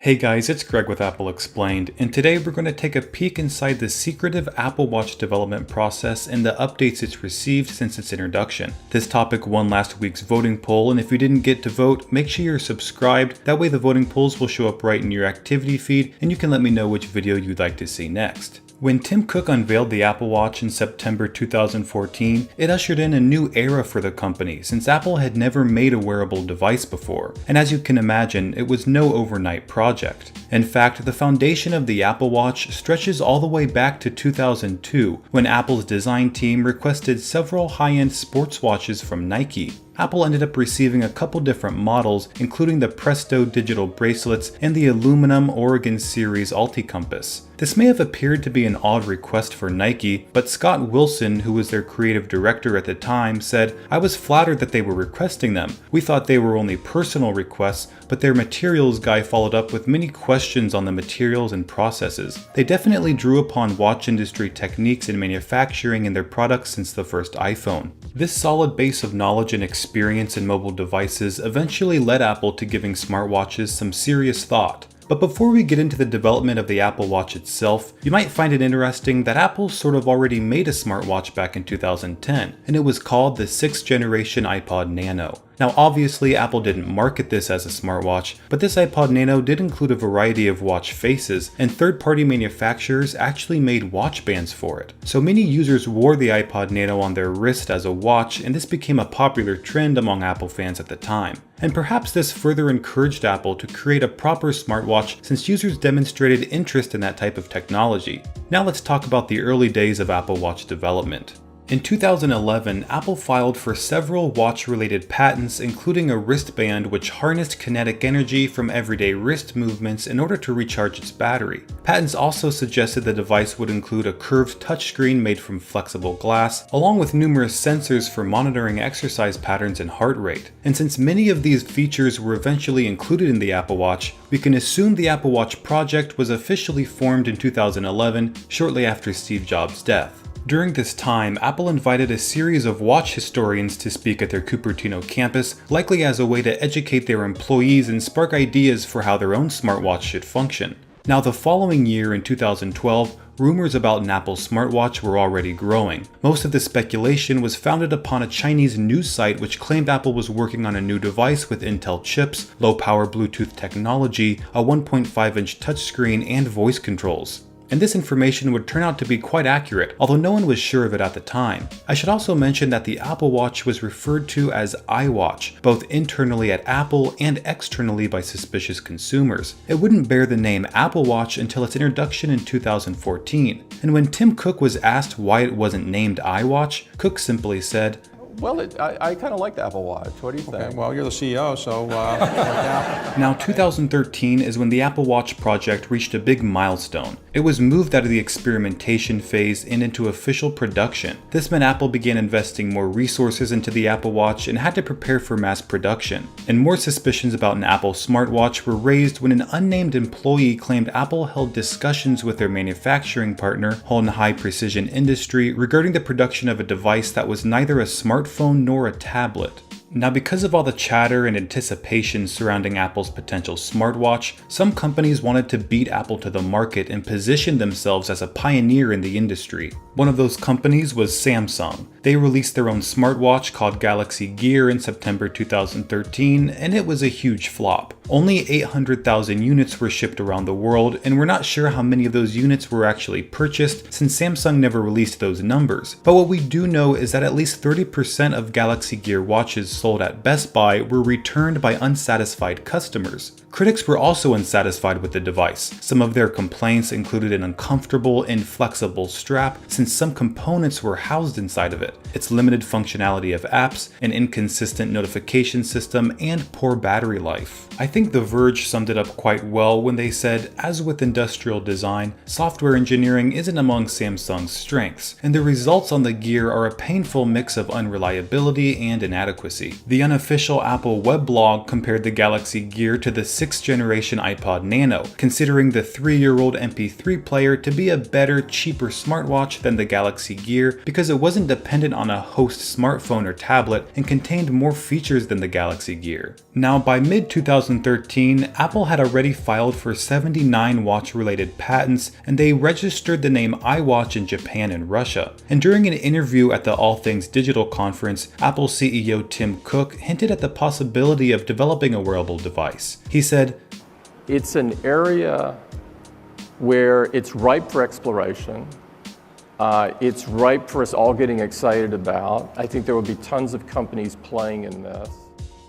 Hey guys, it's Greg with Apple Explained, and today we're going to take a peek inside the secretive Apple Watch development process and the updates it's received since its introduction. This topic won last week's voting poll, and if you didn't get to vote, make sure you're subscribed. That way the voting polls will show up right in your activity feed, and you can let me know which video you'd like to see next. When Tim Cook unveiled the Apple Watch in September 2014, it ushered in a new era for the company since Apple had never made a wearable device before, and as you can imagine, it was no overnight project. In fact, the foundation of the Apple Watch stretches all the way back to 2002, when Apple's design team requested several high-end sports watches from Nike. Apple ended up receiving a couple different models, including the Presto digital bracelets and the aluminum Oregon Series Alticompass. This may have appeared to be an odd request for Nike, but Scott Wilson, who was their creative director at the time, said, "I was flattered that they were requesting them. We thought they were only personal requests, but their materials guy followed up with many questions on the materials and processes. They definitely drew upon watch industry techniques in manufacturing in their products since the first iPhone." This solid base of knowledge and experience in mobile devices eventually led Apple to giving smartwatches some serious thought. But before we get into the development of the Apple Watch itself, you might find it interesting that Apple sort of already made a smartwatch back in 2010, and it was called the 6th generation iPod Nano. Now obviously Apple didn't market this as a smartwatch, but this iPod Nano did include a variety of watch faces, and third-party manufacturers actually made watch bands for it. So many users wore the iPod Nano on their wrist as a watch, and this became a popular trend among Apple fans at the time. And perhaps this further encouraged Apple to create a proper smartwatch since users demonstrated interest in that type of technology. Now let's talk about the early days of Apple Watch development. In 2011, Apple filed for several watch-related patents, including a wristband which harnessed kinetic energy from everyday wrist movements in order to recharge its battery. Patents also suggested the device would include a curved touchscreen made from flexible glass, along with numerous sensors for monitoring exercise patterns and heart rate. And since many of these features were eventually included in the Apple Watch, we can assume the Apple Watch project was officially formed in 2011, shortly after Steve Jobs' death. During this time, Apple invited a series of watch historians to speak at their Cupertino campus, likely as a way to educate their employees and spark ideas for how their own smartwatch should function. Now the following year in 2012, rumors about an Apple smartwatch were already growing. Most of the speculation was founded upon a Chinese news site which claimed Apple was working on a new device with Intel chips, low-power Bluetooth technology, a 1.5-inch touchscreen, and voice controls. And this information would turn out to be quite accurate, although no one was sure of it at the time. I should also mention that the Apple Watch was referred to as iWatch, both internally at Apple and externally by suspicious consumers. It wouldn't bear the name Apple Watch until its introduction in 2014. And when Tim Cook was asked why it wasn't named iWatch, Cook simply said, "Well, I kind of like the Apple Watch. What do you think?" Okay, well, you're the CEO, so Now 2013 is when the Apple Watch project reached a big milestone. It was moved out of the experimentation phase and into official production. This meant Apple began investing more resources into the Apple Watch and had to prepare for mass production. And more suspicions about an Apple smartwatch were raised when an unnamed employee claimed Apple held discussions with their manufacturing partner, Holton High Precision Industry, regarding the production of a device that was neither a smartphone nor a tablet. Now, because of all the chatter and anticipation surrounding Apple's potential smartwatch, some companies wanted to beat Apple to the market and position themselves as a pioneer in the industry. One of those companies was Samsung. They released their own smartwatch called Galaxy Gear in September 2013, and it was a huge flop. Only 800,000 units were shipped around the world, and we're not sure how many of those units were actually purchased since Samsung never released those numbers. But what we do know is that at least 30% of Galaxy Gear watches sold at Best Buy were returned by unsatisfied customers. Critics were also unsatisfied with the device. Some of their complaints included an uncomfortable, inflexible strap since some components were housed inside of it, its limited functionality of apps, an inconsistent notification system, and poor battery life. I think The Verge summed it up quite well when they said, "As with industrial design, software engineering isn't among Samsung's strengths, and the results on the Gear are a painful mix of unreliability and inadequacy." The unofficial Apple weblog compared the Galaxy Gear to the 6th generation iPod Nano, considering the 3-year-old MP3 player to be a better, cheaper smartwatch than the Galaxy Gear because it wasn't dependent dependent on a host smartphone or tablet and contained more features than the Galaxy Gear. Now, by mid-2013, Apple had already filed for 79 watch-related patents, and they registered the name iWatch in Japan and Russia. And during an interview at the All Things Digital conference, Apple CEO Tim Cook hinted at the possibility of developing a wearable device. He said, "It's an area where it's ripe for exploration. It's ripe for us all getting excited about. I think there will be tons of companies playing in this."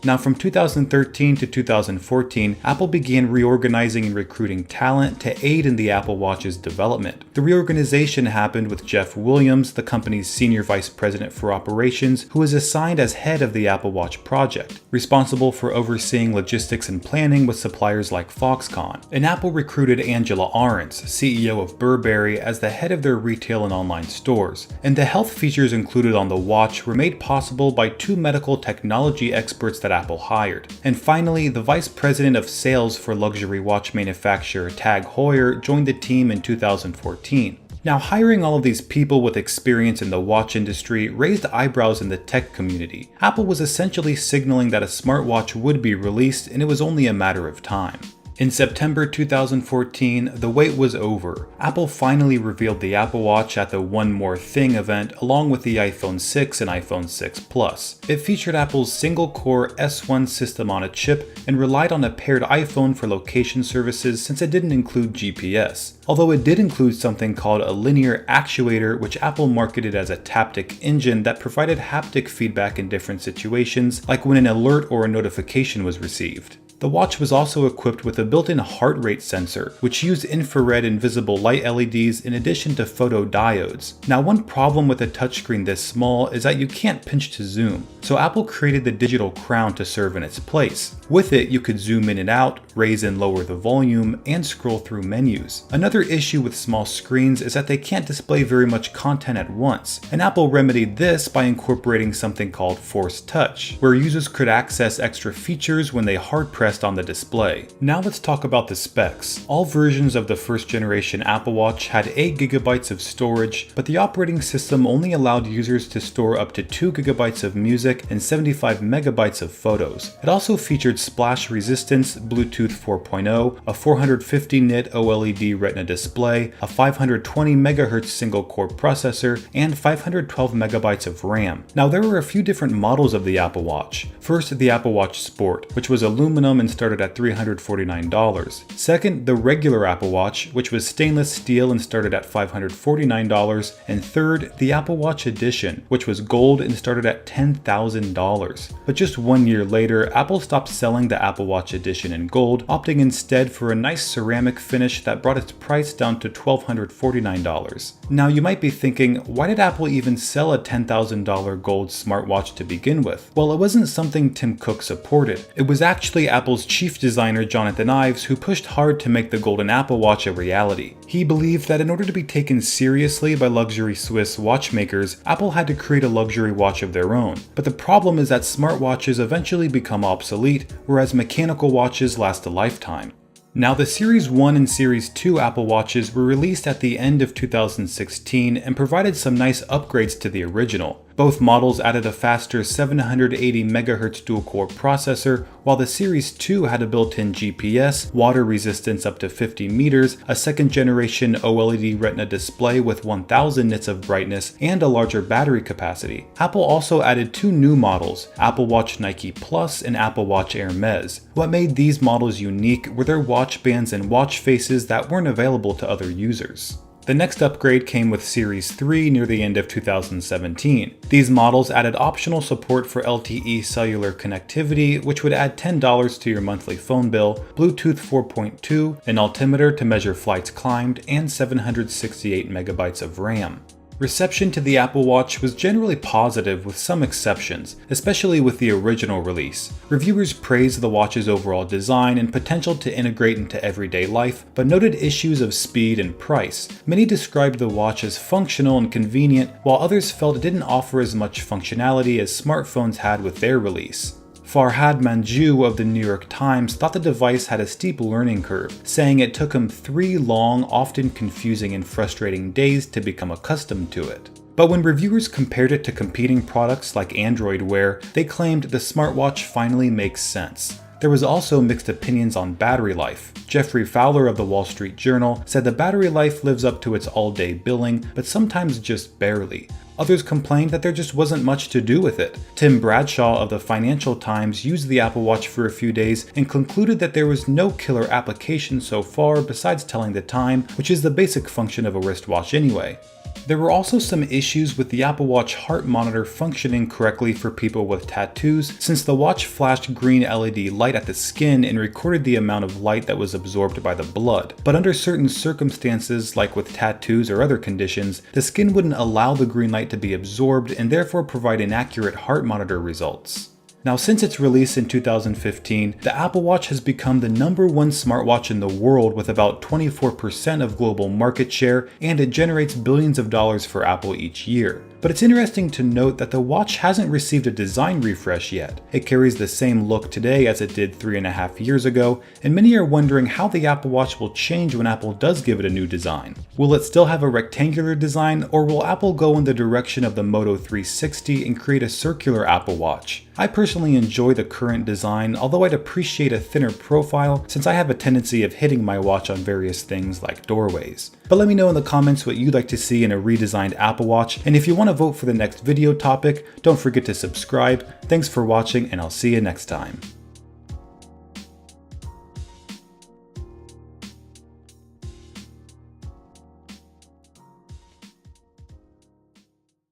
Now, from 2013 to 2014, Apple began reorganizing and recruiting talent to aid in the Apple Watch's development. The reorganization happened with Jeff Williams, the company's senior vice president for operations, who was assigned as head of the Apple Watch project, responsible for overseeing logistics and planning with suppliers like Foxconn. And Apple recruited Angela Ahrendts, CEO of Burberry, as the head of their retail and online stores. And the health features included on the watch were made possible by two medical technology experts that Apple hired. And finally, the vice president of sales for luxury watch manufacturer Tag Heuer joined the team in 2014. Now, hiring all of these people with experience in the watch industry raised eyebrows in the tech community. Apple was essentially signaling that a smartwatch would be released, and it was only a matter of time. In September 2014, the wait was over. Apple finally revealed the Apple Watch at the One More Thing event along with the iPhone 6 and iPhone 6 Plus. It featured Apple's single-core S1 system on a chip and relied on a paired iPhone for location services since it didn't include GPS. Although it did include something called a linear actuator, which Apple marketed as a taptic engine that provided haptic feedback in different situations, like when an alert or a notification was received. The watch was also equipped with a built-in heart rate sensor, which used infrared and visible light LEDs in addition to photodiodes. Now, one problem with a touchscreen this small is that you can't pinch to zoom, so Apple created the digital crown to serve in its place. With it, you could zoom in and out, raise and lower the volume, and scroll through menus. Another issue with small screens is that they can't display very much content at once, and Apple remedied this by incorporating something called Force Touch, where users could access extra features when they hard press on the display. Now let's talk about the specs. All versions of the first generation Apple Watch had 8 GB of storage, but the operating system only allowed users to store up to 2 GB of music and 75 MB of photos. It also featured splash resistance, Bluetooth 4.0, a 450 nit OLED Retina display, a 520 MHz single-core processor, and 512 MB of RAM. Now there were a few different models of the Apple Watch. First, the Apple Watch Sport, which was aluminum and started at $349. Second, the regular Apple Watch, which was stainless steel and started at $549. And third, the Apple Watch Edition, which was gold and started at $10,000. But just 1 year later, Apple stopped selling the Apple Watch Edition in gold, opting instead for a nice ceramic finish that brought its price down to $1,249. Now you might be thinking, why did Apple even sell a $10,000 gold smartwatch to begin with? Well, it wasn't something Tim Cook supported. It was actually Apple's chief designer Jonathan Ives who pushed hard to make the golden Apple Watch a reality. He believed that in order to be taken seriously by luxury Swiss watchmakers, Apple had to create a luxury watch of their own. But the problem is that smartwatches eventually become obsolete, whereas mechanical watches last a lifetime. Now, the Series 1 and Series 2 Apple Watches were released at the end of 2016 and provided some nice upgrades to the original. Both models added a faster 780 MHz dual-core processor, while the Series 2 had a built-in GPS, water resistance up to 50 meters, a second-generation OLED Retina display with 1000 nits of brightness, and a larger battery capacity. Apple also added two new models, Apple Watch Nike Plus and Apple Watch Hermes. What made these models unique were their watch bands and watch faces that weren't available to other users. The next upgrade came with Series 3 near the end of 2017. These models added optional support for LTE cellular connectivity, which would add $10 to your monthly phone bill, Bluetooth 4.2, an altimeter to measure flights climbed, and 768 MB of RAM. Reception to the Apple Watch was generally positive with some exceptions, especially with the original release. Reviewers praised the watch's overall design and potential to integrate into everyday life, but noted issues of speed and price. Many described the watch as functional and convenient, while others felt it didn't offer as much functionality as smartphones had with their release. Farhad Manjoo of the New York Times thought the device had a steep learning curve, saying it took him 3 long, often confusing and frustrating days to become accustomed to it. But when reviewers compared it to competing products like Android Wear, they claimed the smartwatch finally makes sense. There was also mixed opinions on battery life. Jeffrey Fowler of the Wall Street Journal said the battery life lives up to its all-day billing, but sometimes just barely. Others complained that there just wasn't much to do with it. Tim Bradshaw of the Financial Times used the Apple Watch for a few days and concluded that there was no killer application so far besides telling the time, which is the basic function of a wristwatch anyway. There were also some issues with the Apple Watch heart monitor functioning correctly for people with tattoos, since the watch flashed green LED light at the skin and recorded the amount of light that was absorbed by the blood. But under certain circumstances, like with tattoos or other conditions, the skin wouldn't allow the green light to be absorbed and therefore provide inaccurate heart monitor results. Now, since its release in 2015, the Apple Watch has become the #1 smartwatch in the world with about 24% of global market share, and it generates billions of dollars for Apple each year. But it's interesting to note that the watch hasn't received a design refresh yet. It carries the same look today as it did 3.5 years ago, and many are wondering how the Apple Watch will change when Apple does give it a new design. Will it still have a rectangular design, or will Apple go in the direction of the Moto 360 and create a circular Apple Watch? I personally enjoy the current design, although I'd appreciate a thinner profile since I have a tendency of hitting my watch on various things like doorways. But let me know in the comments what you'd like to see in a redesigned Apple Watch, and if you want to vote for the next video topic, don't forget to subscribe. Thanks for watching, and I'll see you next time.